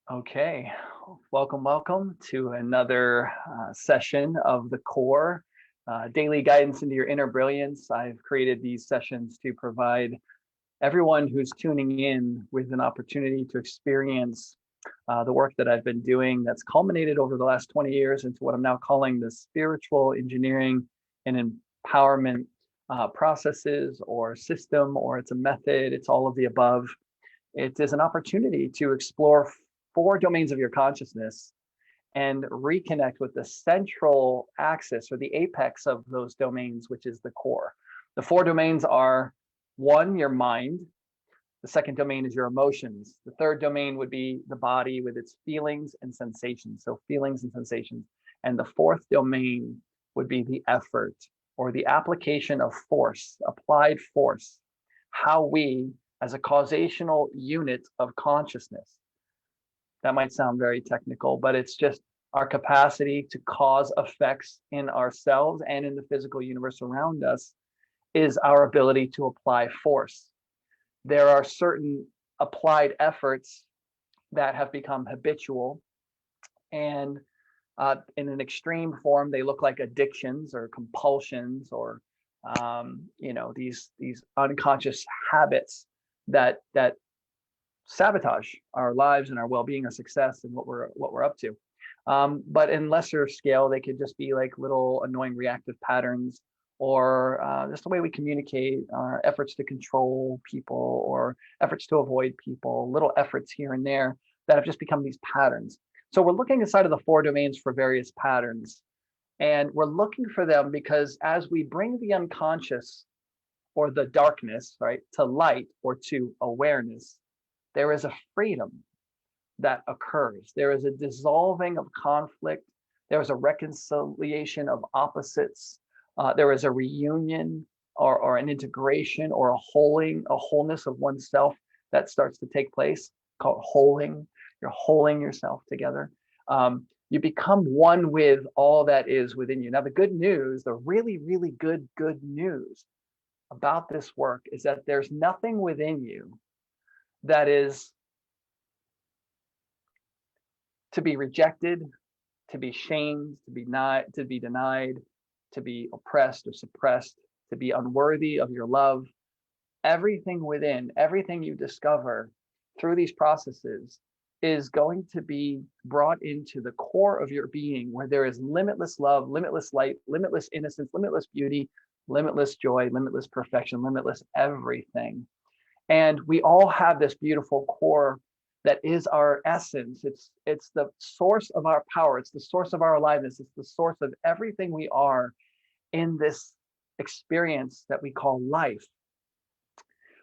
Okay, welcome to another session of the core daily guidance into your inner brilliance. I've created these sessions to provide everyone who's tuning in with an opportunity to experience the work that I've been doing that's culminated over the last 20 years into what I'm now calling the spiritual engineering and empowerment processes or system, or it's a method, it's all of the above. It is an opportunity to explore four domains of your consciousness and reconnect with the central axis or the apex of those domains, which is the core. The four domains are: one, your mind. The second domain is your emotions. The third domain would be the body with its feelings and sensations. So, feelings and sensations. And the fourth domain would be the effort or the application of force, applied force, how we, as a causational unit of consciousness, that might sound very technical, but it's just our capacity to cause effects in ourselves and in the physical universe around us is our ability to apply force. There are certain applied efforts that have become habitual, and in an extreme form, they look like addictions or compulsions or these unconscious habits that sabotage our lives and our well-being, our success, and what we're up to. But in lesser scale, they could just be like little annoying reactive patterns, or just the way we communicate, our efforts to control people or efforts to avoid people, little efforts here and there that have just become these patterns. So we're looking inside of the four domains for various patterns, and we're looking for them because as we bring the unconscious or the darkness, right, to light or to awareness, there is a freedom that occurs. There is a dissolving of conflict. There is a reconciliation of opposites. There is a reunion or an integration or a wholeness of oneself that starts to take place, called holing. You're holing yourself together. You become one with all that is within you. Now, the good news, the really, really good news about this work is that there's nothing within you that is to be rejected, to be shamed, to be denied, to be oppressed or suppressed, to be unworthy of your love. Everything within, everything you discover through these processes is going to be brought into the core of your being, where there is limitless love, limitless light, limitless innocence, limitless beauty, limitless joy, limitless perfection, limitless everything. And we all have this beautiful core that is our essence. It's the source of our power. It's the source of our aliveness. It's the source of everything we are in this experience that we call life.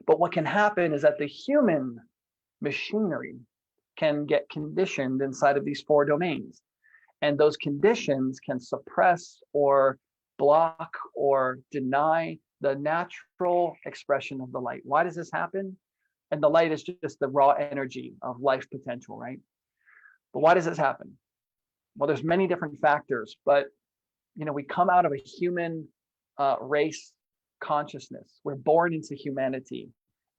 But what can happen is that the human machinery can get conditioned inside of these four domains. And those conditions can suppress or block or deny the natural expression of the light. Why does this happen? And the light is just the raw energy of life potential, right? But why does this happen? Well, there's many different factors, but we come out of a human race consciousness. We're born into humanity,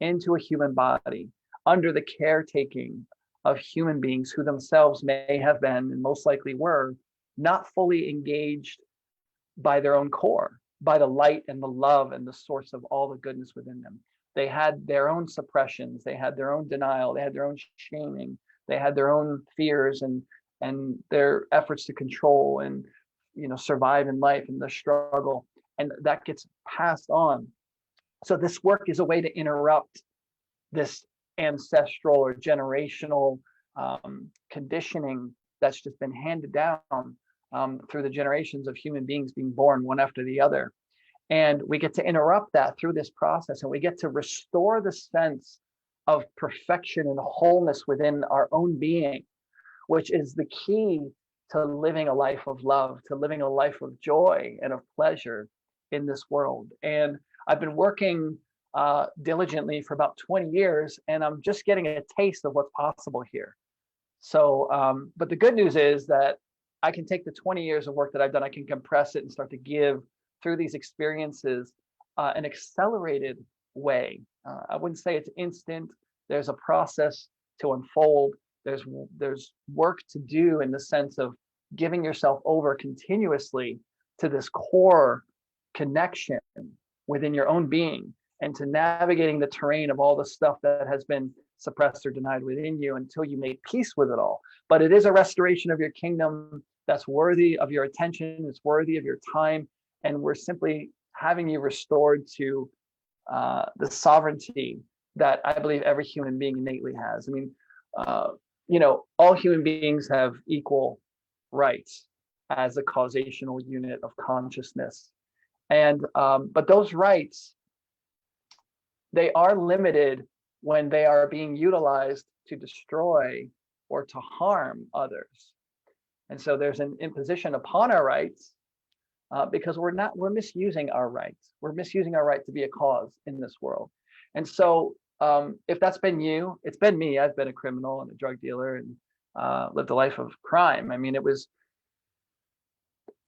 into a human body, under the caretaking of human beings who themselves may have been, and most likely were, not fully engaged by their own core, by the light and the love and the source of all the goodness within them. They had their own suppressions, they had their own denial, they had their own shaming, they had their own fears and their efforts to control and survive in life and the struggle, and that gets passed on. So this work is a way to interrupt this ancestral or generational conditioning that's just been handed down through the generations of human beings being born one after the other. And we get to interrupt that through this process, and we get to restore the sense of perfection and wholeness within our own being, which is the key to living a life of love, to living a life of joy and of pleasure in this world. And I've been working diligently for about 20 years, and I'm just getting a taste of what's possible here. So, but the good news is that I can take the 20 years of work that I've done, I can compress it and start to give through these experiences an accelerated way. I wouldn't say it's instant. There's a process to unfold, There's work to do in the sense of giving yourself over continuously to this core connection within your own being, and to navigating the terrain of all the stuff that has been suppressed or denied within you until you make peace with it all. But it is a restoration of your kingdom that's worthy of your attention, it's worthy of your time, and we're simply having you restored to the sovereignty that I believe every human being innately has. I mean, all human beings have equal rights as a causational unit of consciousness. And but those rights, they are limited when they are being utilized to destroy or to harm others. And so there's an imposition upon our rights because we're misusing our rights. We're misusing our right to be a cause in this world. And so if that's been you, it's been me. I've been a criminal and a drug dealer and lived a life of crime. I mean, it was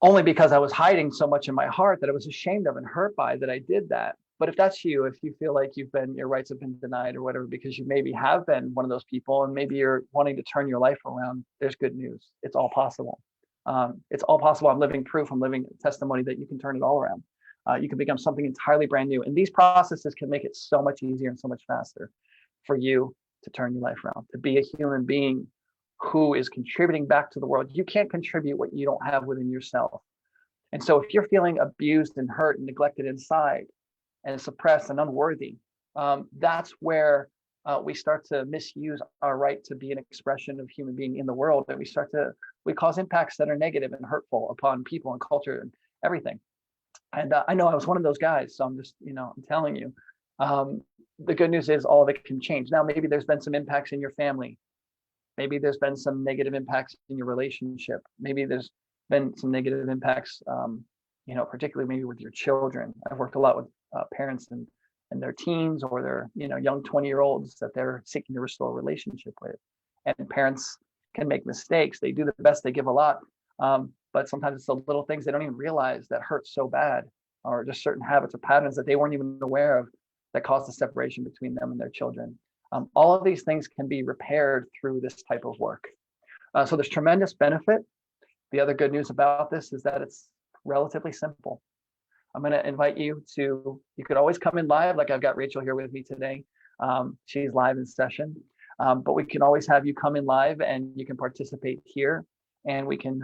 only because I was hiding so much in my heart that I was ashamed of and hurt by that I did that. But if that's you, if you feel like your rights have been denied or whatever, because you maybe have been one of those people and maybe you're wanting to turn your life around, there's good news. It's all possible. It's all possible. I'm living proof. I'm living testimony that you can turn it all around. You can become something entirely brand new. And these processes can make it so much easier and so much faster for you to turn your life around, to be a human being who is contributing back to the world. You can't contribute what you don't have within yourself. And so if you're feeling abused and hurt and neglected inside and suppressed and unworthy, that's where we start to misuse our right to be an expression of human being in the world. And we cause impacts that are negative and hurtful upon people and culture and everything. And I know I was one of those guys. So I'm just, I'm telling you, the good news is all of it can change. Now, maybe there's been some impacts in your family. Maybe there's been some negative impacts in your relationship. Maybe there's been some negative impacts, particularly maybe with your children. I've worked a lot with parents and their teens or their, young 20-year-olds that they're seeking to restore a relationship with. And parents can make mistakes. They do the best, they give a lot. But sometimes it's the little things they don't even realize that hurt so bad, or just certain habits or patterns that they weren't even aware of that cause the separation between them and their children. All of these things can be repaired through this type of work. So there's tremendous benefit. The other good news about this is that it's relatively simple. I'm going to invite you could always come in live, like I've got Rachel here with me today. She's live in session, but we can always have you come in live and you can participate here and we can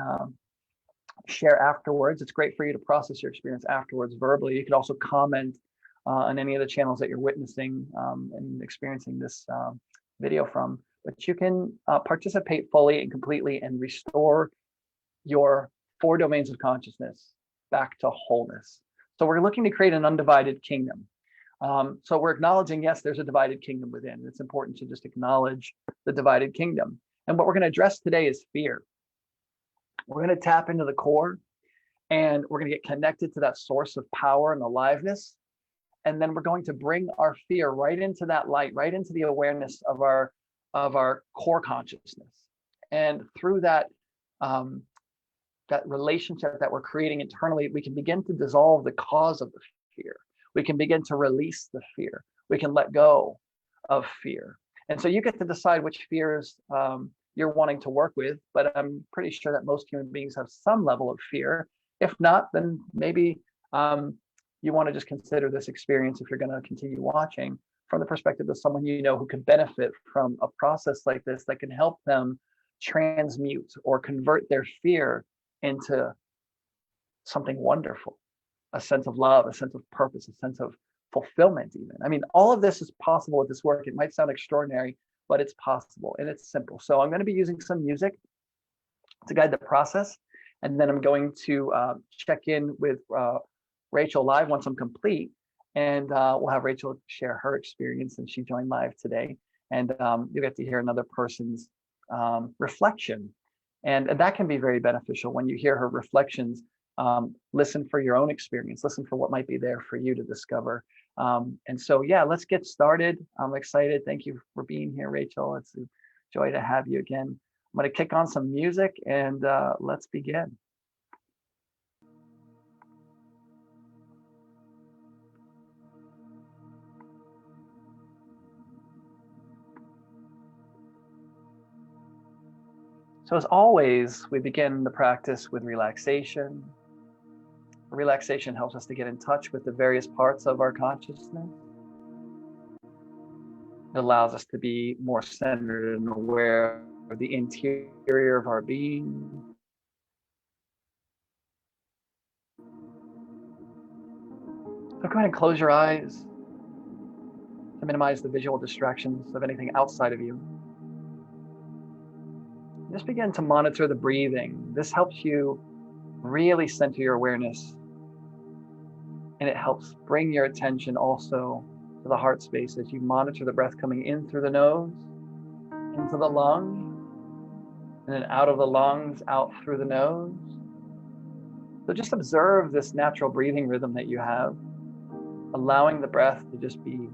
share afterwards. It's great for you to process your experience afterwards verbally. You could also comment on any of the channels that you're witnessing and experiencing this video from, but you can participate fully and completely and restore your 4 domains of consciousness back to wholeness. So we're looking to create an undivided kingdom. So we're acknowledging, yes, there's a divided kingdom within. It's important to just acknowledge the divided kingdom. And what we're going to address today is fear. We're going to tap into the core and we're going to get connected to that source of power and aliveness. And then we're going to bring our fear right into that light, right into the awareness of our core consciousness. And through that, that relationship that we're creating internally, we can begin to dissolve the cause of the fear. We can begin to release the fear. We can let go of fear. And so you get to decide which fears you're wanting to work with, but I'm pretty sure that most human beings have some level of fear. If not, then maybe you want to just consider this experience, if you're going to continue watching, from the perspective of someone who could benefit from a process like this that can help them transmute or convert their fear into something wonderful, a sense of love, a sense of purpose, a sense of fulfillment even. I mean, all of this is possible with this work. It might sound extraordinary, but it's possible and it's simple. So I'm going to be using some music to guide the process. And then I'm going to check in with Rachel live once I'm complete. And we'll have Rachel share her experience, and she joined live today. And you'll get to hear another person's reflection. And that can be very beneficial when you hear her reflections. Listen for your own experience, listen for what might be there for you to discover. And so, yeah, let's get started. I'm excited. Thank you for being here, Rachel. It's a joy to have you again. I'm going to kick on some music and let's begin. So as always, we begin the practice with relaxation. Relaxation helps us to get in touch with the various parts of our consciousness. It allows us to be more centered and aware of the interior of our being. So go ahead and close your eyes to minimize the visual distractions of anything outside of you. Just begin to monitor the breathing. This helps you really center your awareness, and it helps bring your attention also to the heart space as you monitor the breath coming in through the nose, into the lung, and then out of the lungs, out through the nose. So just observe this natural breathing rhythm that you have, allowing the breath to just be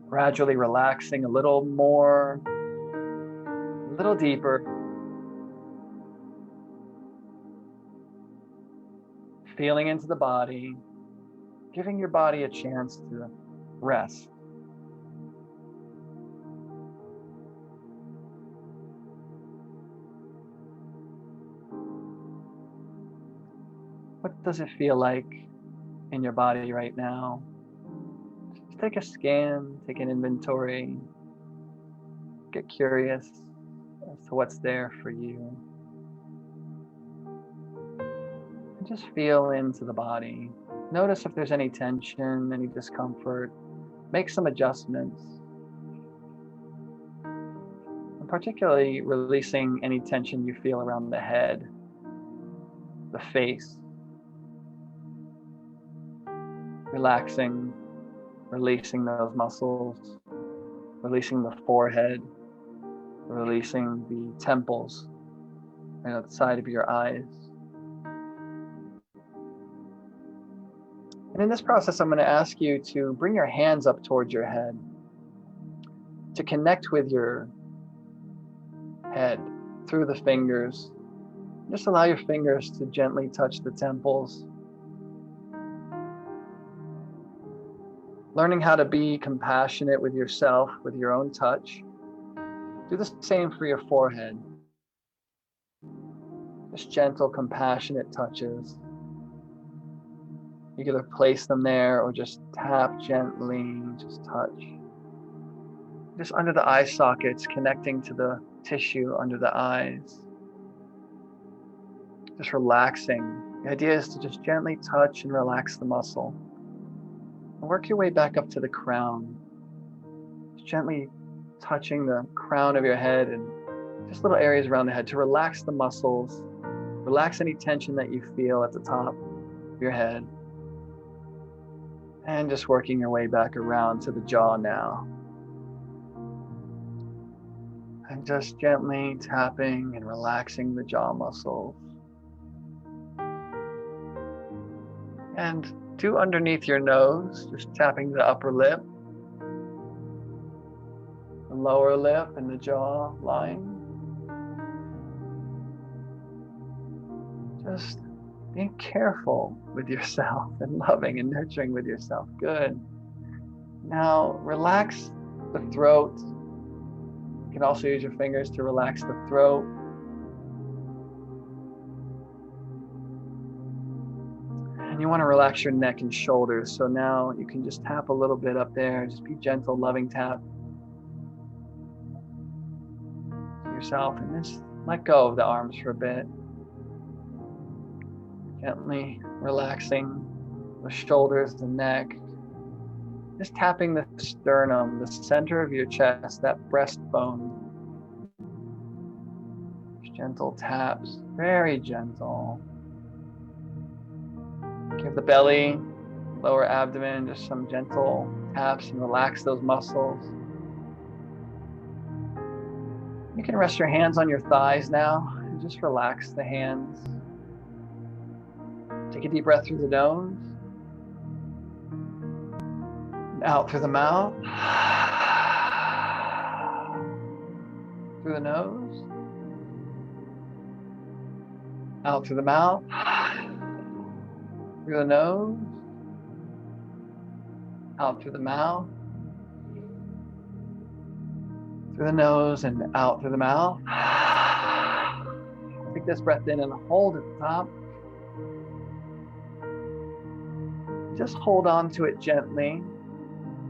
gradually relaxing a little more, a little deeper. Feeling into the body, giving your body a chance to rest. What does it feel like in your body right now? Just take a scan, take an inventory, get curious as to what's there for you. And just feel into the body. Notice if there's any tension, any discomfort. Make some adjustments. And particularly releasing any tension you feel around the head, the face. Relaxing, releasing those muscles, releasing the forehead, releasing the temples, and at the side of your eyes. And in this process, I'm going to ask you to bring your hands up towards your head, to connect with your head through the fingers. Just allow your fingers to gently touch the temples. Learning how to be compassionate with yourself, with your own touch. Do the same for your forehead. Just gentle, compassionate touches. You can either place them there or just tap gently, just touch. Just under the eye sockets, connecting to the tissue under the eyes. Just relaxing. The idea is to just gently touch and relax the muscle. And work your way back up to the crown. Just gently touching the crown of your head and just little areas around the head to relax the muscles. Relax any tension that you feel at the top of your head. And just working your way back around to the jaw now. And just gently tapping and relaxing the jaw muscles. And do underneath your nose, just tapping the upper lip, the lower lip, and the jaw line. Just being careful with yourself and loving and nurturing with yourself. Good. Now relax the throat. You can also use your fingers to relax the throat. And you want to relax your neck and shoulders. So now you can just tap a little bit up there. Just be gentle, loving tap to yourself. And just let go of the arms for a bit. Gently relaxing the shoulders, the neck. Just tapping the sternum, the center of your chest, that breastbone. Just gentle taps, very gentle. Give the belly, lower abdomen, just some gentle taps and relax those muscles. You can rest your hands on your thighs now and just relax the hands. Take a deep breath through the nose. And out through the mouth. Through the nose. Out through the mouth. Through the nose. Out through the mouth. through the nose and out through the mouth. Take this breath in and hold at the top. Just hold on to it gently,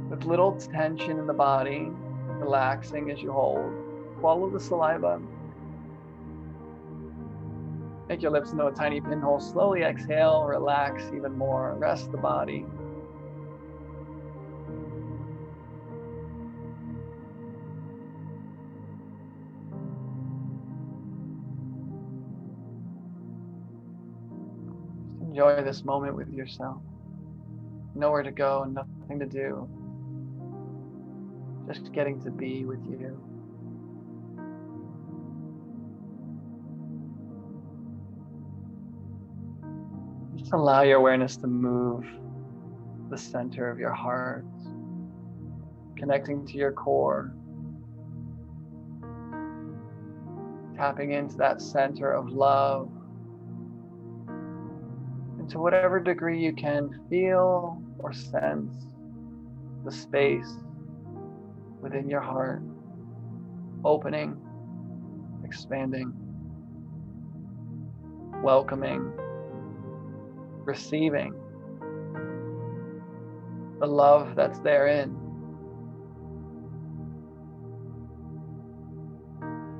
with little tension in the body, relaxing as you hold. Swallow the saliva. Make your lips into a tiny pinhole. Slowly exhale, relax even more. Rest the body. Just enjoy this moment with yourself. Nowhere to go and nothing to do. Just getting to be with you. Just allow your awareness to move to the center of your heart, connecting to your core, tapping into that center of love, and to whatever degree you can, feel or sense the space within your heart, opening, expanding, welcoming, receiving the love that's therein.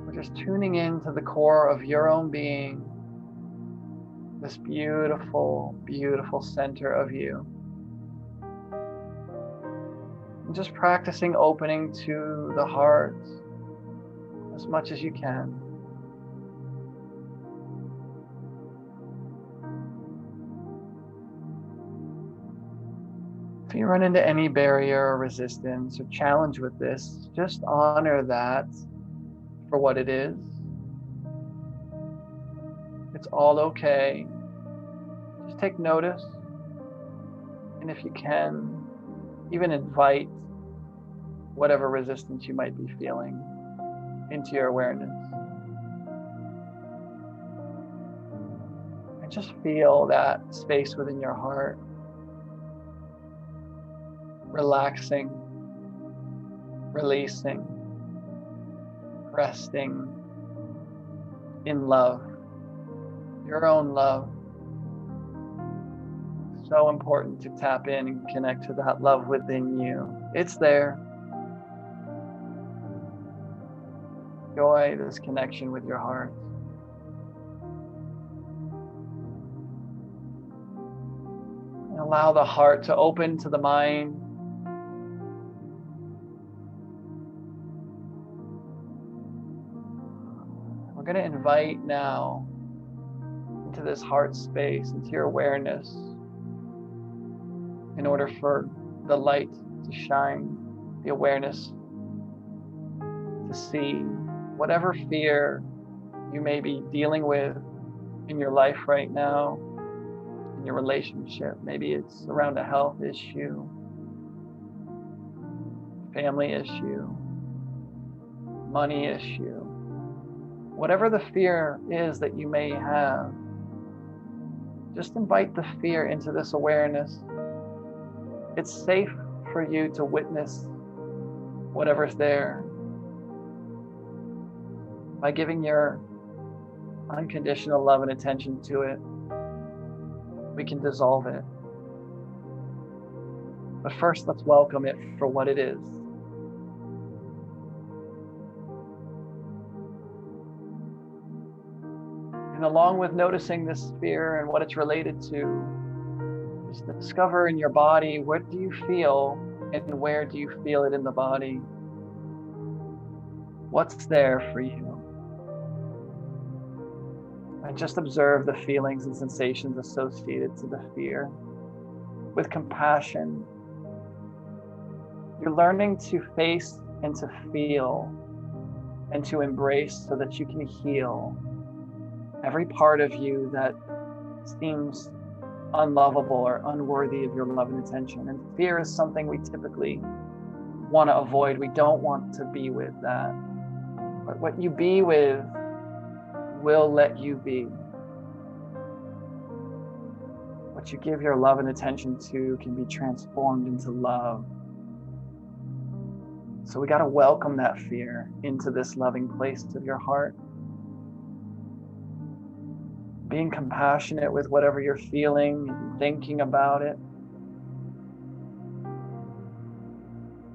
We're just tuning into the core of your own being, this beautiful, beautiful center of you. And just practicing opening to the heart as much as you can. If you run into any barrier or resistance or challenge with this, just honor that for what it is. It's all okay. Just take notice. And if you can, even invite whatever resistance you might be feeling into your awareness. And just feel that space within your heart, relaxing, releasing, resting in love, your own love. So important to tap in and connect to that love within you. It's there. Enjoy this connection with your heart. And allow the heart to open to the mind. We're going to invite now into this heart space, into your awareness, in order for the light to shine, the awareness to see whatever fear you may be dealing with in your life right now, in your relationship. Maybe it's around a health issue, family issue, money issue. Whatever the fear is that you may have, just invite the fear into this awareness. It's safe for you to witness whatever's there. By giving your unconditional love and attention to it, we can dissolve it. But first, let's welcome it for what it is. And along with noticing this fear and what it's related to, just discover in your body, what do you feel and where do you feel it in the body? What's there for you? And just observe the feelings and sensations associated to the fear. With compassion, you're learning to face and to feel and to embrace so that you can heal every part of you that seems unlovable or unworthy of your love and attention. And fear is something we typically want to avoid. We don't want to be with that. But what you be with will let you be. What you give your love and attention to can be transformed into love. So we got to welcome that fear into this loving place of your heart. Being compassionate with whatever you're feeling and thinking about it.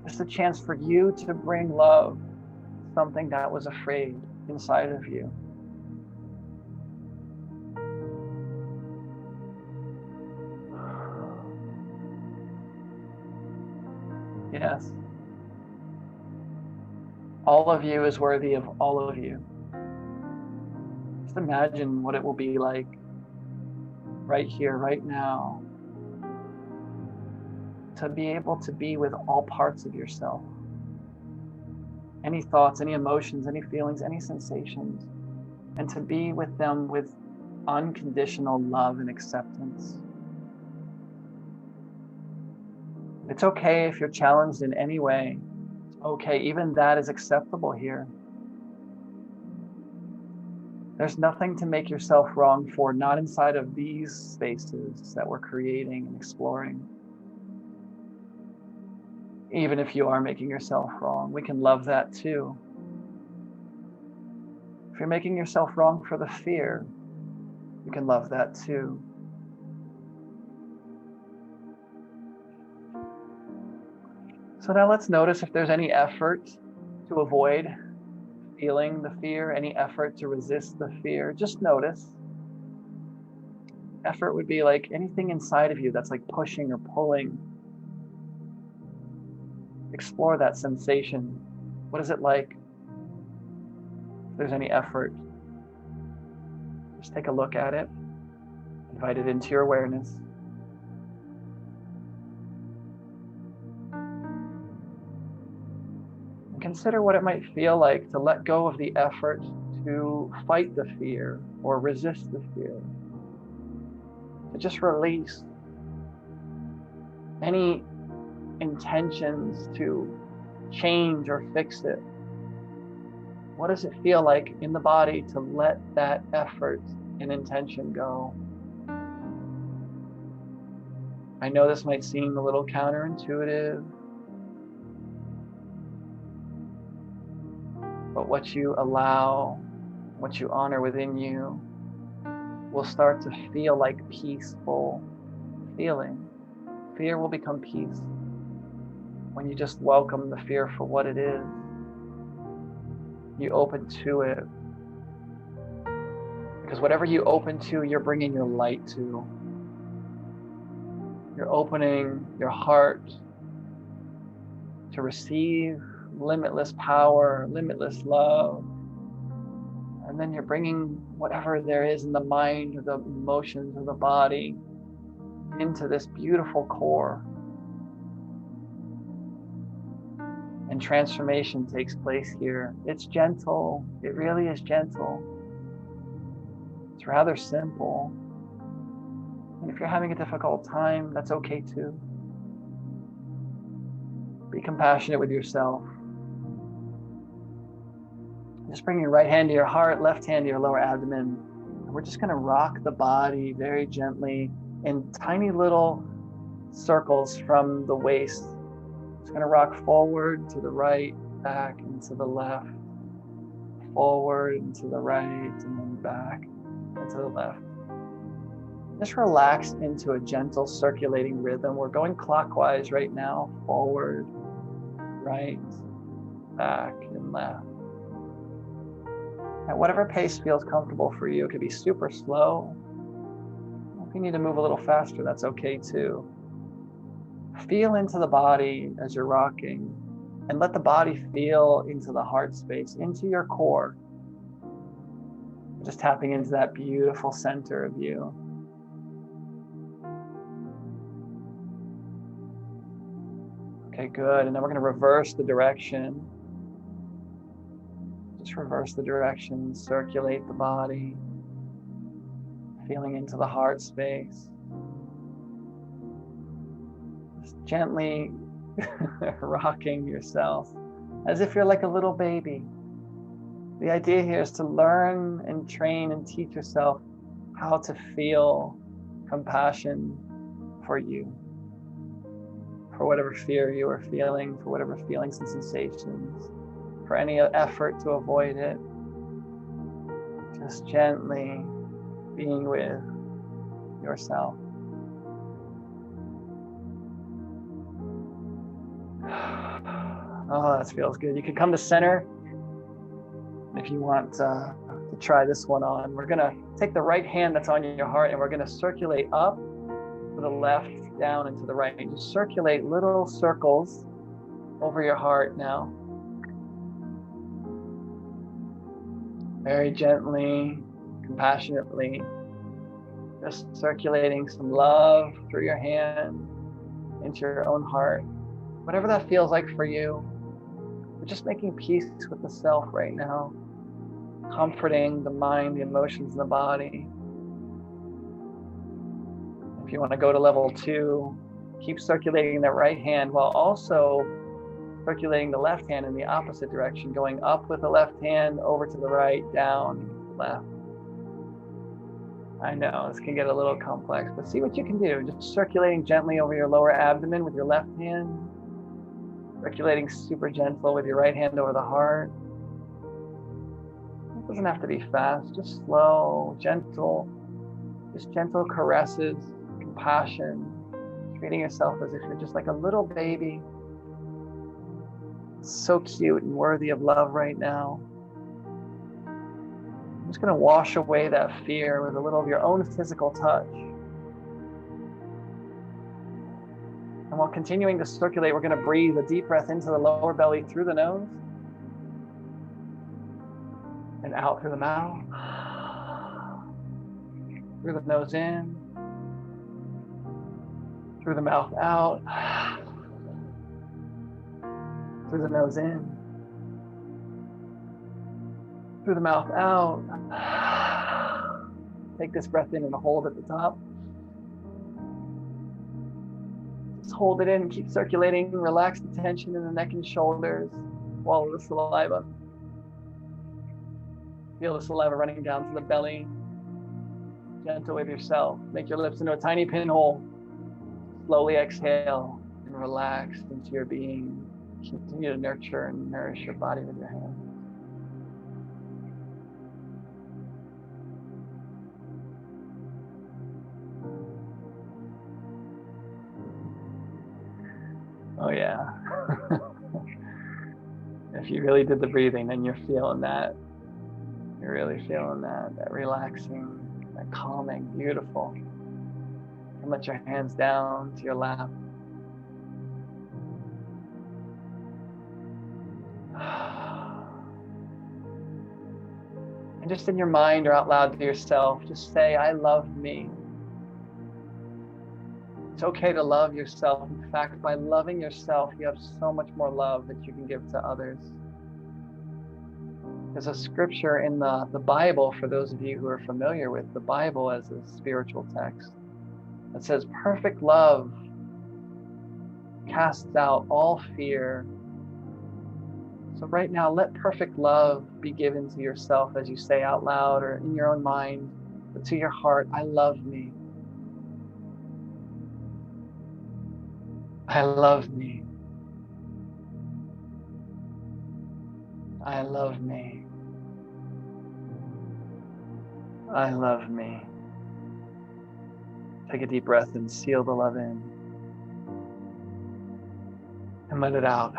It's a chance for you to bring love, something that was afraid inside of you. Yes. All of you is worthy of all of you. Just imagine what it will be like right here, right now, to be able to be with all parts of yourself. Any thoughts, any emotions, any feelings, any sensations, and to be with them with unconditional love and acceptance. It's okay if you're challenged in any way. It's okay, even that is acceptable here. There's nothing to make yourself wrong for, not inside of these spaces that we're creating and exploring. Even if you are making yourself wrong, we can love that too. If you're making yourself wrong for the fear, you can love that too. So now let's notice if there's any effort to avoid feeling the fear, any effort to resist the fear. Just notice. Effort would be like anything inside of you that's like pushing or pulling. Explore that sensation. What is it like? If there's any effort, just take a look at it. Invite it into your awareness. And consider what it might feel like to let go of the effort to fight the fear or resist the fear. To just release any intentions to change or fix it. What does it feel like in the body to let that effort and intention go? I know this might seem a little counterintuitive, but what you allow, what you honor within you, will start to feel like peaceful feeling. Fear will become peace when you just welcome the fear for what it is. You open to it. Because whatever you open to, you're bringing your light to. You're opening your heart to receive limitless power, limitless love. And then you're bringing whatever there is in the mind or the emotions or the body into this beautiful core. And transformation takes place here. It's gentle. It really is gentle. It's rather simple. And if you're having a difficult time, that's okay too. Be compassionate with yourself. Just bring your right hand to your heart, left hand to your lower abdomen. And we're just going to rock the body very gently in tiny little circles from the waist. It's going to rock forward to the right, back and to the left, forward and to the right, and then back and to the left. Just relax into a gentle circulating rhythm. We're going clockwise right now, forward, right, back, and left. At whatever pace feels comfortable for you. It could be super slow. If you need to move a little faster, that's okay too. Feel into the body as you're rocking, and let the body feel into the heart space, into your core. Just tapping into that beautiful center of you. Okay, good. And then we're going to reverse the direction. Just reverse the direction, circulate the body, feeling into the heart space. Just gently rocking yourself as if you're like a little baby. The idea here is to learn and train and teach yourself how to feel compassion for you, for whatever fear you are feeling, for whatever feelings and sensations, for any effort to avoid it. Just gently being with yourself. Oh, that feels good. You can come to center if you want to try this one on. We're going to take the right hand that's on your heart and we're going to circulate up to the left, down, and to the right. Just circulate little circles over your heart now. Very gently, compassionately, just circulating some love through your hand into your own heart. Whatever that feels like for you. We're just making peace with the self right now, comforting the mind, the emotions, and the body. If you want to go to level 2, keep circulating that right hand while also circulating the left hand in the opposite direction, going up with the left hand, over to the right, down, left. I know this can get a little complex, but see what you can do. Just circulating gently over your lower abdomen with your left hand, circulating super gentle with your right hand over the heart. It doesn't have to be fast, just slow, gentle, just gentle caresses, compassion, treating yourself as if you're just like a little baby. So cute and worthy of love right now. I'm just going to wash away that fear with a little of your own physical touch. And while continuing to circulate, we're going to breathe a deep breath into the lower belly through the nose and out through the mouth. Through the nose in, through the mouth out, through the nose in, through the mouth out. Take this breath in and hold at the top. Just hold it in, keep circulating, relax the tension in the neck and shoulders, swallow the saliva. Feel the saliva running down to the belly. Gentle with yourself. Make your lips into a tiny pinhole. Slowly exhale and relax into your being. Continue to nurture and nourish your body with your hands. Oh yeah. If you really did the breathing, then you're feeling that. You're really feeling that relaxing, that calming, beautiful. And let your hands down to your lap. And just in your mind or out loud to yourself, just say, I love me. It's okay to love yourself. In fact, by loving yourself, you have so much more love that you can give to others. There's a scripture in the Bible, for those of you who are familiar with the Bible as a spiritual text, that says, perfect love casts out all fear. So right now, let perfect love be given to yourself as you say out loud or in your own mind, but to your heart, I love me. I love me. I love me. I love me. Take a deep breath and seal the love in. And let it out.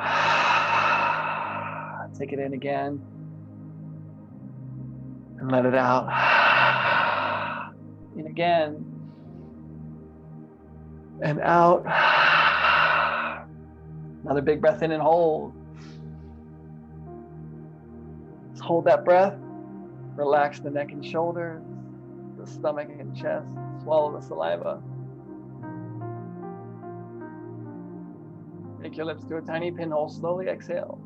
Take it in again. And let it out. In again. And out. Another big breath in and hold. Just hold that breath. Relax the neck and shoulders, the stomach and chest. Swallow the saliva. Take your lips to a tiny pinhole. Slowly exhale.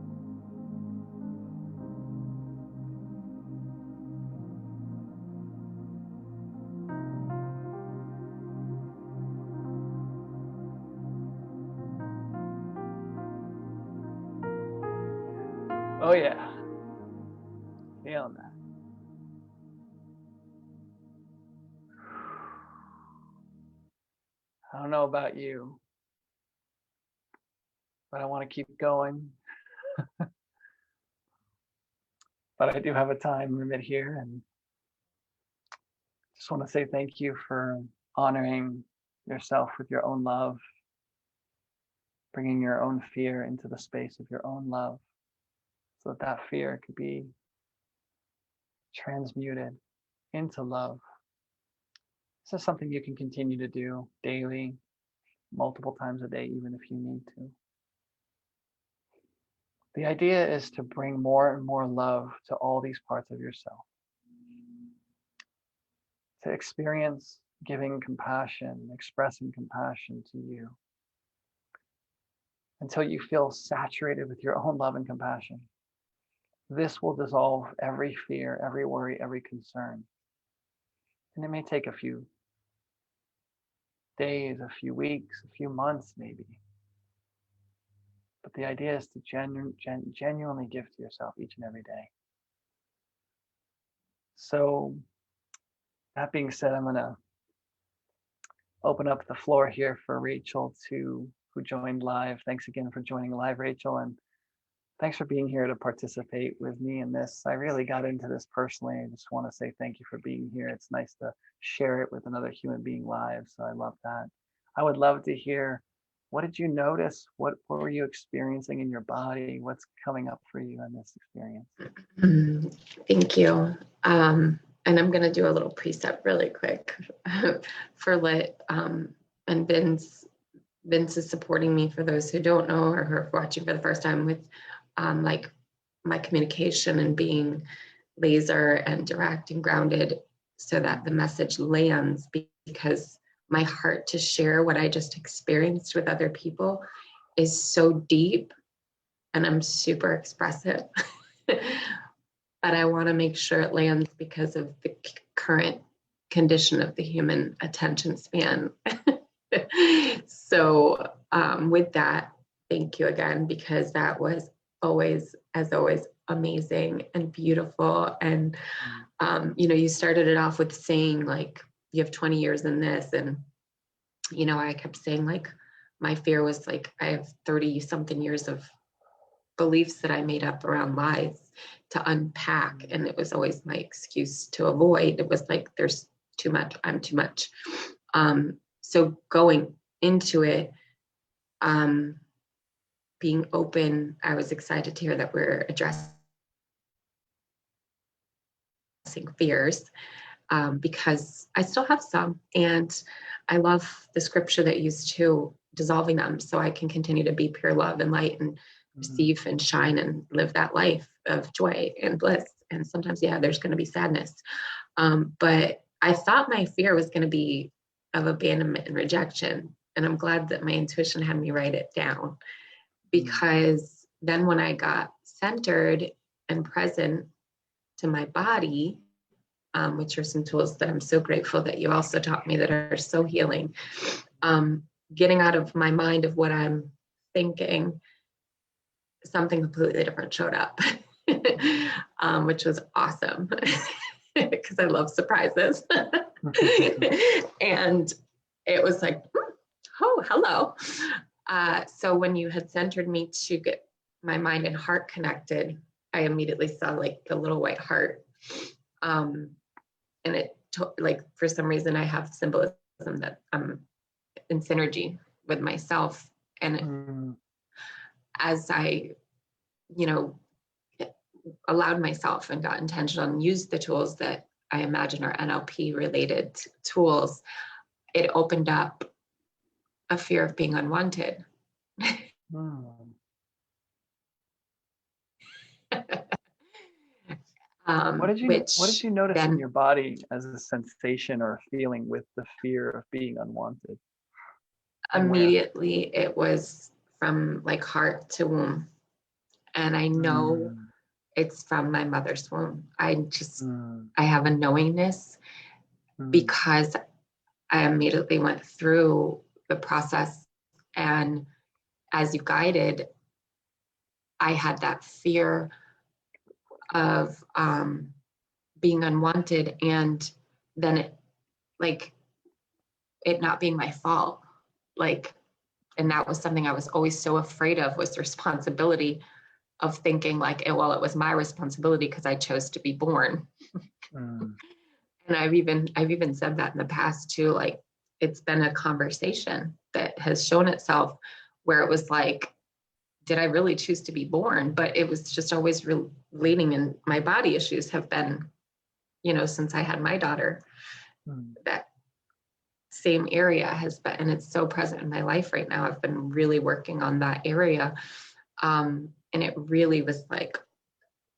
Oh yeah. Feeling that. I don't know about you, but I want to keep going. But I do have a time limit here, and just want to say thank you for honoring yourself with your own love, bringing your own fear into the space of your own love, so that that fear could be transmuted into love. This is something you can continue to do daily, multiple times a day, even if you need to. The idea is to bring more and more love to all these parts of yourself, to experience giving compassion, expressing compassion to you, until you feel saturated with your own love and compassion. This will dissolve every fear, every worry, every concern. And it may take a few days, a few weeks, a few months maybe. But the idea is to genuinely give to yourself each and every day. So that being said, I'm going to open up the floor here for Rachel who joined live. Thanks again for joining live, Rachel. And thanks for being here to participate with me in this. I really got into this personally. I just want to say thank you for being here. It's nice to share it with another human being live. So I love that. I would love to hear, what did you notice? What were you experiencing in your body? What's coming up for you in this experience? Thank you. And I'm going to do a little precept really quick for Lit. And Vince is supporting me, for those who don't know or who are watching for the first time, with like my communication and being laser and direct and grounded, so that the message lands, because my heart to share what I just experienced with other people is so deep, and I'm super expressive. But I want to make sure it lands because of the current condition of the human attention span. So with that, thank you again, because that was always, as always, amazing and beautiful. And, you started it off with saying, like, you have 20 years in this. And, I kept saying, like, my fear was, like, I have 30 something years of beliefs that I made up around lies to unpack. And it was always my excuse to avoid. It was like, there's too much, I'm too much. So going into it, being open, I was excited to hear that we're addressing fears, because I still have some, and I love the scripture that used to dissolving them, so I can continue to be pure love and light and receive and shine and live that life of joy and bliss. And sometimes, there's going to be sadness. But I thought my fear was going to be of abandonment and rejection. And I'm glad that my intuition had me write it down, because then when I got centered and present to my body, which are some tools that I'm so grateful that you also taught me that are so healing, getting out of my mind of what I'm thinking, something completely different showed up, which was awesome because I love surprises. And it was like, oh, hello. So when you had centered me to get my mind and heart connected, I immediately saw, like, the little white heart. And it, like, for some reason, I have symbolism that I'm in synergy with myself. And as I, allowed myself and got intentional and used the tools that I imagine are NLP related tools, it opened up a fear of being unwanted. What did you notice in your body as a sensation or a feeling with the fear of being unwanted? Immediately, it was from, like, heart to womb. And I know it's from my mother's womb. I have a knowingness because I immediately went through the process. And as you guided, I had that fear of being unwanted, and then it not being my fault. Like, And that was something I was always so afraid of, was the responsibility of thinking like, well, it was my responsibility because I chose to be born. Mm. And I've even said that in the past too. Like, it's been a conversation that has shown itself where it was like, did I really choose to be born? But it was just always relating, and my body issues have been, since I had my daughter, Mm. that same area has been, and it's so present in my life right now. I've been really working on that area. And it really was like,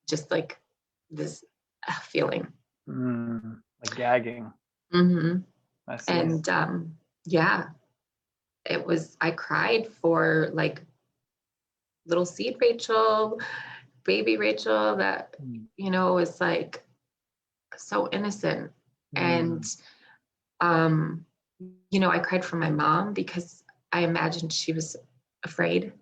just like this feeling. Mm. Like gagging. Mm-hmm. I see. And yeah, I cried for like little seed Rachel, baby Rachel, that, Mm. was like so innocent. And, Mm. um, I cried for my mom because I imagined she was afraid.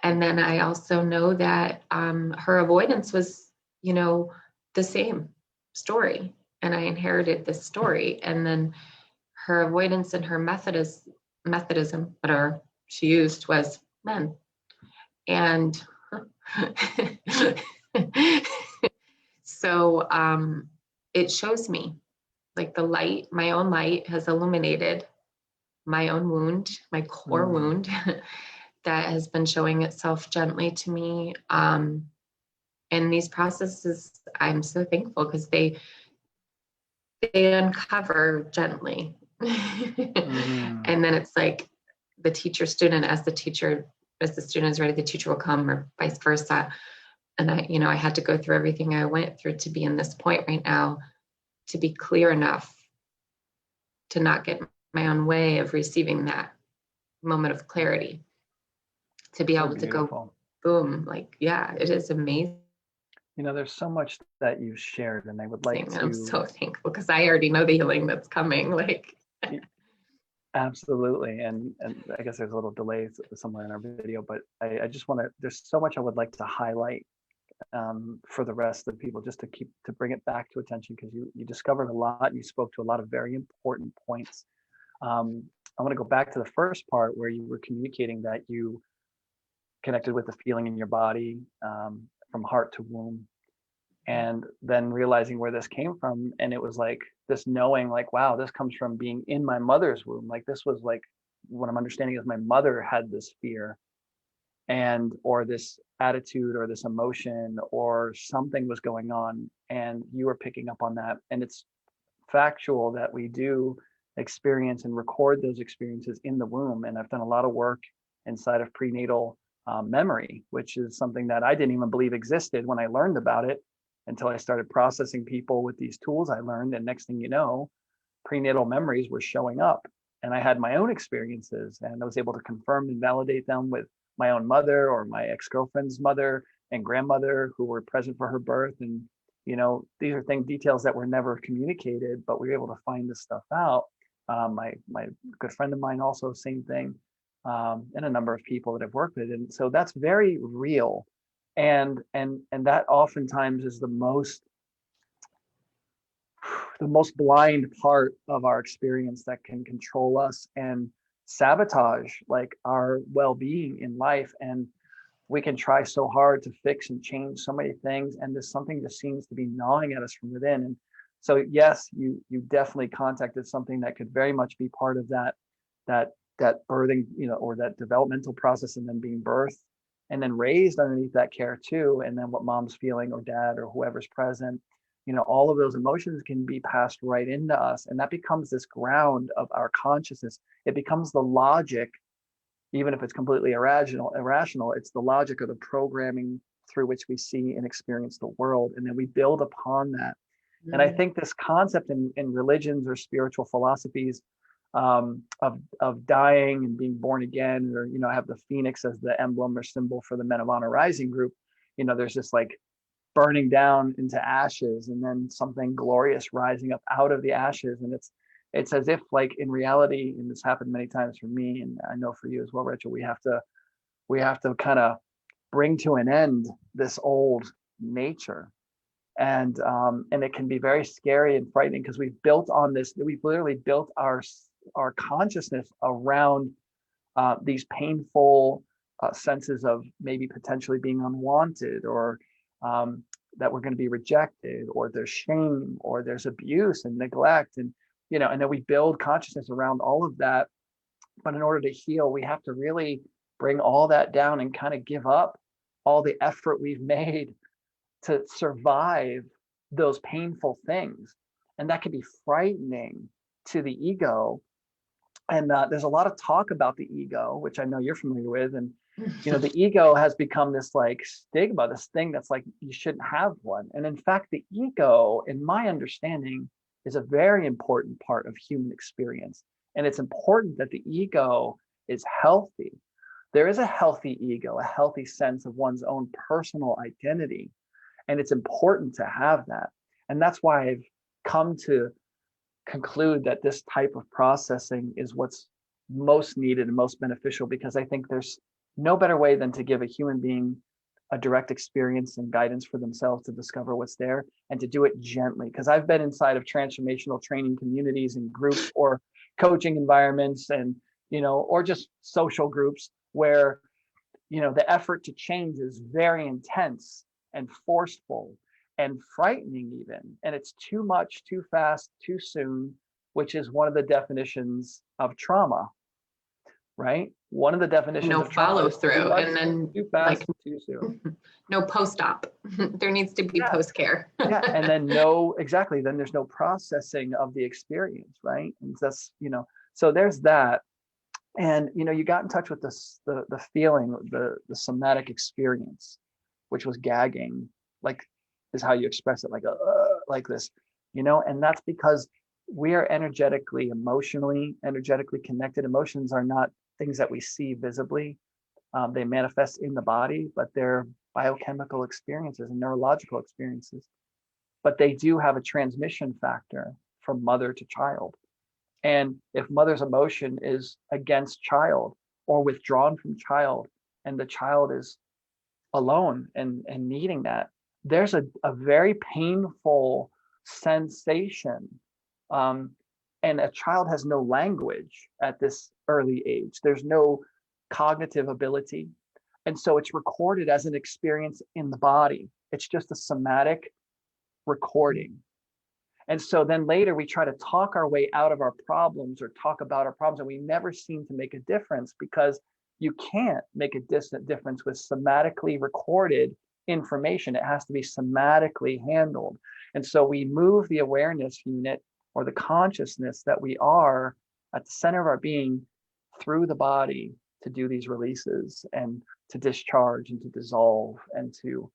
And then I also know that her avoidance was, the same story. And I inherited this story. And then her avoidance and her Methodism, whatever she used, was men. And so it shows me, like, the light, my own light has illuminated my own wound, my core Mm. wound that has been showing itself gently to me. And these processes, I'm so thankful because they uncover gently. Mm. And then it's like the teacher student, as the student is ready, the teacher will come, or vice versa. And I had to go through everything I went through to be in this point right now, to be clear enough to not get my own way of receiving that moment of clarity, to be So able to go beautiful. boom, like, yeah, it is amazing. There's so much that you shared, and I would like And I'm to. so thankful because I already know the healing that's coming. Like, Absolutely, and I guess there's a little delay somewhere in our video, but I just want to. There's so much I would like to highlight for the rest of the people, just to bring it back to attention, because you discovered a lot. And you spoke to a lot of very important points. I want to go back to the first part where you were communicating that you connected with the feeling in your body, from heart to womb, and then realizing where this came from. And it was like this knowing, like, wow, this comes from being in my mother's womb. Like, this was like, what I'm understanding is my mother had this fear, and or this attitude or this emotion or something was going on, and you were picking up on that. And it's factual that we do experience and record those experiences in the womb. And I've done a lot of work inside of prenatal memory, which is something that I didn't even believe existed when I learned about it, until I started processing people with these tools I learned. And next thing you know, prenatal memories were showing up. And I had my own experiences, and I was able to confirm and validate them with my own mother or my ex-girlfriend's mother and grandmother, who were present for her birth. And these are details that were never communicated, but we were able to find this stuff out. My good friend of mine also, same thing, and a number of people that I've worked with. And so that's very real. And that oftentimes is the most blind part of our experience that can control us and sabotage, like, our well-being in life. And we can try so hard to fix and change so many things, and there's something that seems to be gnawing at us from within. And so, yes, you definitely contacted something that could very much be part of that birthing, or that developmental process, and then being birthed and then raised underneath that care too. And then what mom's feeling, or dad, or whoever's present, all of those emotions can be passed right into us, and that becomes this ground of our consciousness. It becomes the logic. Even if it's completely irrational, it's the logic of the programming through which we see and experience the world. And then we build upon that. And I think this concept in religions or spiritual philosophies, of dying and being born again, or, I have the phoenix as the emblem or symbol for the Men of Honor Rising group. There's this, like, burning down into ashes, and then something glorious rising up out of the ashes. And it's as if, like, in reality, and this happened many times for me, and I know for you as well, Rachel, we have to kind of bring to an end this old nature. And it can be very scary and frightening, because we've literally built our consciousness around these painful senses of maybe potentially being unwanted, or that we're going to be rejected, or there's shame, or there's abuse and neglect, and and then we build consciousness around all of that. But in order to heal, we have to really bring all that down and kind of give up all the effort we've made to survive those painful things. And that can be frightening to the ego. And there's a lot of talk about the ego, which I know you're familiar with. And, the ego has become this like stigma, this thing that's like, you shouldn't have one. And in fact, the ego, in my understanding, is a very important part of human experience. And it's important that the ego is healthy. There is a healthy ego, a healthy sense of one's own personal identity. And it's important to have that. And that's why I've come to conclude that this type of processing is what's most needed and most beneficial, because I think there's no better way than to give a human being a direct experience and guidance for themselves to discover what's there, and to do it gently. Because I've been inside of transformational training communities and groups, or coaching environments, and or just social groups where the effort to change is very intense and forceful and frightening even, and it's too much, too fast, too soon, which is one of the definitions of trauma, right? One of the definitions No of trauma follow is through, much, and then too fast, like too soon. no post-op. There needs to be Yeah. post-care. Yeah, and then exactly, then there's no processing of the experience, right? And that's so there's that. And you got in touch with this the feeling, the somatic experience, which was gagging, like is how you express it, like this, and that's because we are energetically connected. Emotions are not things that we see visibly. They manifest in the body, but they're biochemical experiences and neurological experiences. But they do have a transmission factor from mother to child. And if mother's emotion is against child or withdrawn from child, and the child is alone and needing that, there's a very painful sensation. And a child has no language at this early age. There's no cognitive ability. And so it's recorded as an experience in the body. It's just a somatic recording. And so then later we try to talk our way out of our problems, or talk about our problems, and we never seem to make a difference, because you can't make a distant difference with somatically recorded information. It has to be somatically handled. And so we move the awareness unit, or the consciousness that we are at the center of our being, through the body to do these releases, and to discharge, and to dissolve, and to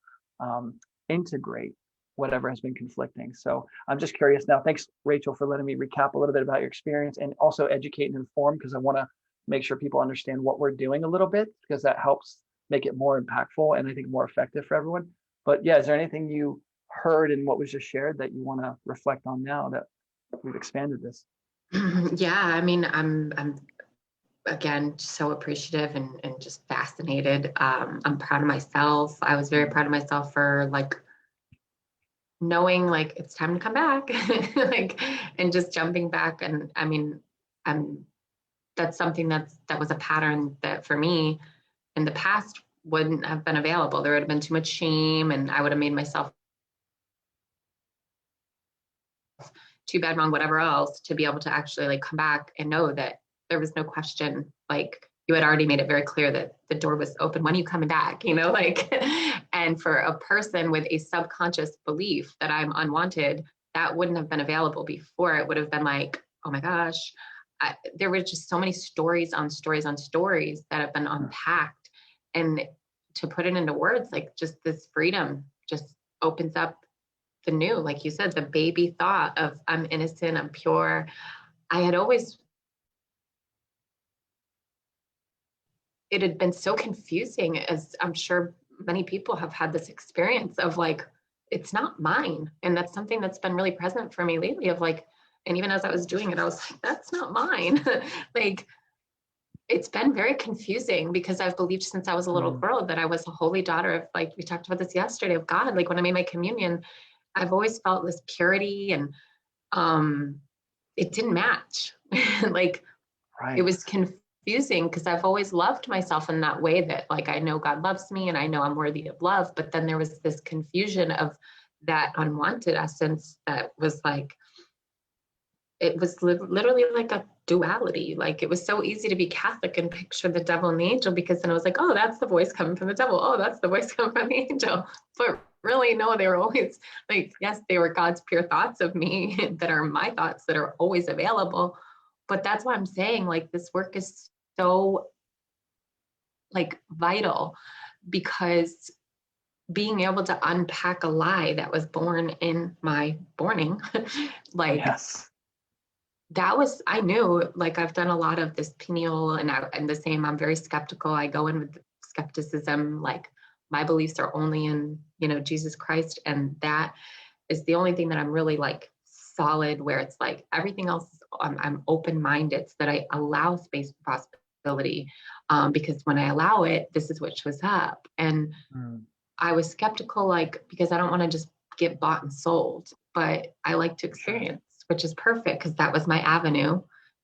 integrate whatever has been conflicting. So I'm just curious now. Thanks, Rachel, for letting me recap a little bit about your experience, and also educate and inform, because I want to make sure people understand what we're doing a little bit, because that helps make it more impactful and I think more effective for everyone. But yeah, is there anything you heard in what was just shared that you want to reflect on now that we've expanded this? Yeah, I mean, I'm again so appreciative and just fascinated. I'm proud of myself. I was very proud of myself for knowing it's time to come back, and just jumping back. And I mean, that's something that was a pattern that for me in the past wouldn't have been available. There would have been too much shame, and I would have made myself too bad, wrong, whatever else, to be able to actually come back and know that there was no question. You had already made it very clear that the door was open. When are you coming back? And for a person with a subconscious belief that I'm unwanted, that wouldn't have been available before. It would have been oh my gosh, there were just so many stories on stories on stories that have been unpacked. And to put it into words, just this freedom just opens up the new, like you said, the baby thought of I'm innocent, I'm pure. I had always, it had been so confusing, as I'm sure many people have had this experience of it's not mine. And that's something that's been really present for me lately of and even as I was doing it, I was that's not mine. It's been very confusing, because I've believed since I was a little girl that I was a holy daughter of, we talked about this yesterday, of God. When I made my communion, I've always felt this purity, and it didn't match. Right. It was confusing confusing because I've always loved myself in that way, that like, I know God loves me and I know I'm worthy of love. But then there was this confusion of that unwanted essence that was like, it was literally like a duality. Like, it was so easy to be Catholic and picture the devil and the angel, because then I was like, oh, that's the voice coming from the devil. Oh, that's the voice coming from the angel. But really, no, they were always like, yes, they were God's pure thoughts of me that are my thoughts that are always available. But that's why I'm saying, like, this work is so like vital, because being able to unpack a lie that was born in my borning, like, Yes. that was, I knew, like, I've done a lot of this pineal, and the same, I'm very skeptical. I go in with skepticism, like, my beliefs are only in, Jesus Christ. And that is the only thing that I'm really like solid, where it's like everything else, I'm open-minded, so that I allow space for possibility. Because when I allow it, this is what shows up. And I was skeptical, like, because I don't want to just get bought and sold, but I like to experience, which is perfect, because that was my avenue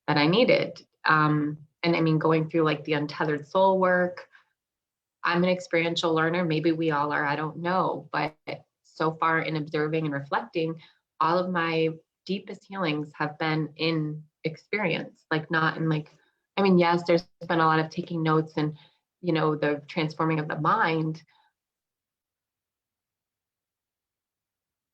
that I needed. And I mean, going through like the untethered soul work, I'm an experiential learner. Maybe we all are, I don't know. But so far, in observing and reflecting, all of my deepest healings have been in experience, like, not in like, I mean, yes, there's been a lot of taking notes and, the transforming of the mind,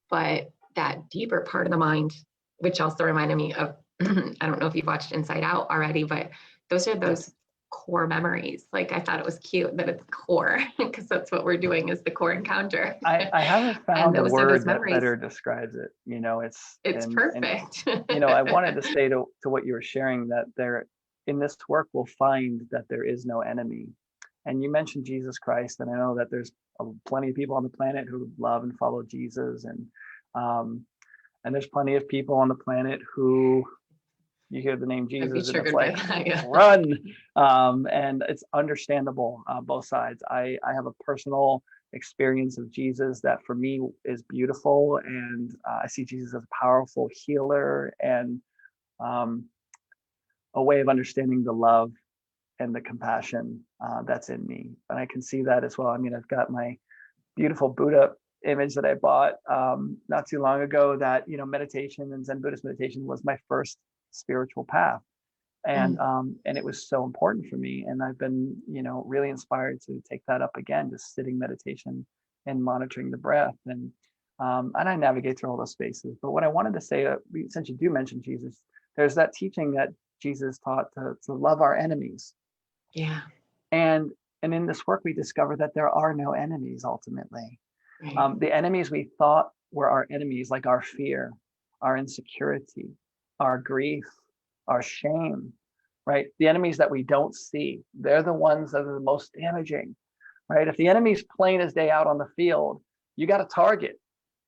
but that deeper part of the mind, which also reminded me of, I don't know if you've watched Inside Out already, but those core memories. Like, I thought it was cute that it's core, because that's what we're doing, is the core encounter. I haven't And found a those are those word that memories. better describes it. It's perfect. I wanted to say to what you were sharing, that in this work, we'll find that there is no enemy. And you mentioned Jesus Christ, and I know that there's plenty of people on the planet who love and follow Jesus, and there's plenty of people on the planet who, you hear the name Jesus and it's like, yeah, run. And it's understandable, both sides. I have a personal experience of Jesus that for me is beautiful, and I see Jesus as a powerful healer, and a way of understanding the love and the compassion that's in me. And I can see that as well. I mean, I've got my beautiful Buddha image that I bought not too long ago, that, meditation and Zen Buddhist meditation was my first spiritual path. And it was so important for me. And I've been, really inspired to take that up again, just sitting meditation and monitoring the breath. And I navigate through all those spaces. But what I wanted to say, since you do mention Jesus, there's that teaching that Jesus taught to love our enemies. Yeah. And in this work, we discover that there are no enemies ultimately. Right. The enemies we thought were our enemies, like our fear, our insecurity, our grief, our shame, right? The enemies that we don't see, they're the ones that are the most damaging, right? If the enemy's plain as day out on the field, you got a target.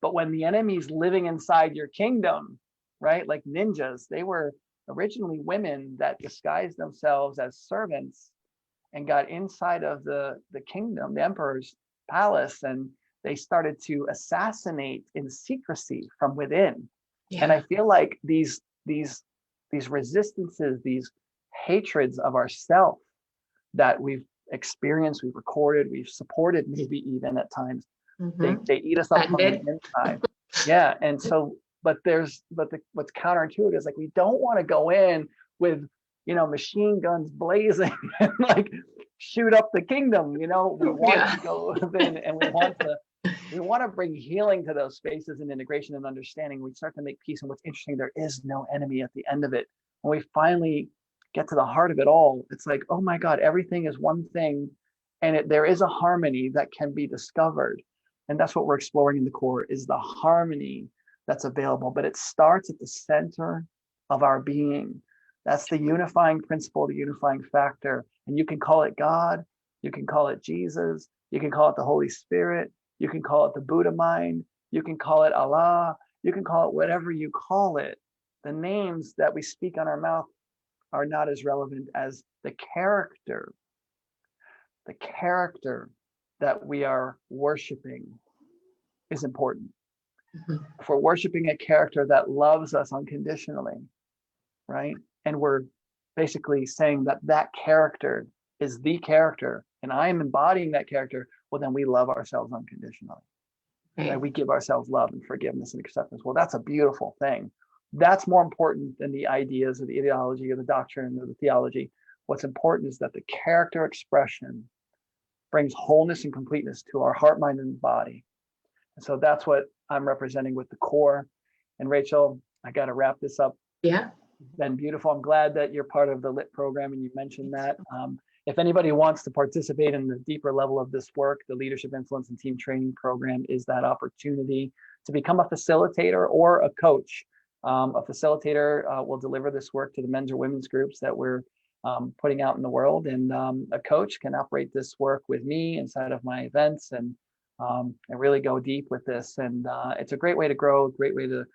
But when the enemy's living inside your kingdom, right? Like ninjas, they were originally women that disguised themselves as servants and got inside of the kingdom, the emperor's palace, and they started to assassinate in secrecy from within. Yeah. And I feel like these resistances, these hatreds of ourself that we've experienced, we've recorded, we've supported, maybe even at times, they eat us up from the inside. Yeah. And so, but what's counterintuitive is, like, we don't want to go in with, machine guns blazing and like shoot up the kingdom. We want to go in, and we want to bring healing to those spaces and integration and understanding. We start to make peace. And what's interesting, there is no enemy at the end of it. When we finally get to the heart of it all, it's like, oh my God, everything is one thing, and there is a harmony that can be discovered. And that's what we're exploring in the core, is the harmony that's available. But it starts at the center of our being. That's the unifying principle, the unifying factor. And you can call it God, you can call it Jesus, you can call it the Holy Spirit, you can call it the Buddha mind, you can call it Allah, you can call it whatever you call it. The names that we speak on our mouth are not as relevant as the character that we are worshiping is important. If we're worshiping a character that loves us unconditionally, right? And we're basically saying that that character is the character and I am embodying that character, well, then we love ourselves unconditionally. Right. Right? We give ourselves love and forgiveness and acceptance. Well, that's a beautiful thing. That's more important than the ideas or the ideology or the doctrine or the theology. What's important is that the character expression brings wholeness and completeness to our heart, mind, and body. And so that's what I'm representing with the core. And Rachel, I got to wrap this up. Yeah. It's been beautiful. I'm glad that you're part of the LIT program and you mentioned that. If anybody wants to participate in the deeper level of this work, the Leadership Influence and Team Training Program is that opportunity to become a facilitator or a coach. A facilitator will deliver this work to the men's or women's groups that we're putting out in the world, and a coach can operate this work with me inside of my events and really go deep with this. And it's a great way to grow, a great way to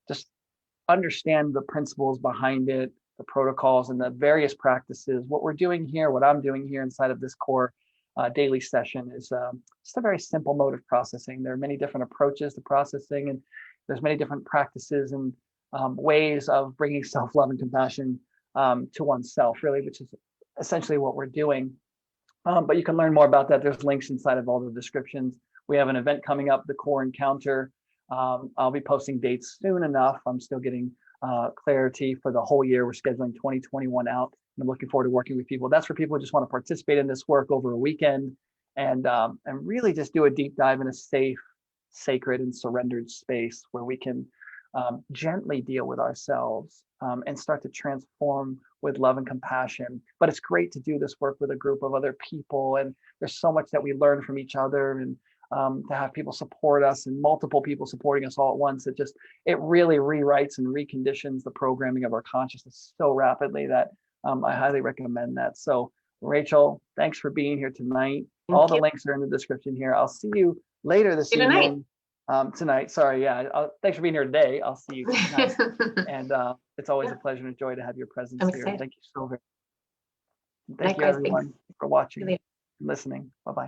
just understand the principles behind it, the protocols and the various practices. What we're doing here, what I'm doing here inside of this core daily session is just a very simple mode of processing. There are many different approaches to processing, and there's many different practices and ways of bringing self-love and compassion to oneself, really, which is essentially what we're doing. But you can learn more about that. There's links inside of all the descriptions. We have an event coming up, the Core Encounter. I'll be posting dates soon enough. I'm still getting clarity for the whole year. We're scheduling 2021 out. And I'm looking forward to working with people. That's for people who just want to participate in this work over a weekend and really just do a deep dive in a safe, sacred, and surrendered space where we can gently deal with ourselves and start to transform with love and compassion. But it's great to do this work with a group of other people. And there's so much that we learn from each other, and to have people support us and multiple people supporting us all at once. It really rewrites and reconditions the programming of our consciousness so rapidly that I highly recommend that. So Rachel, thanks for being here tonight. All the links are in the description here. I'll see you later this evening. Tonight, sorry, yeah. Thanks for being here today. I'll see you tonight. And it's always a pleasure and a joy to have your presence here. Thank you so very much. Thank you, everyone, for watching and listening. Bye-bye.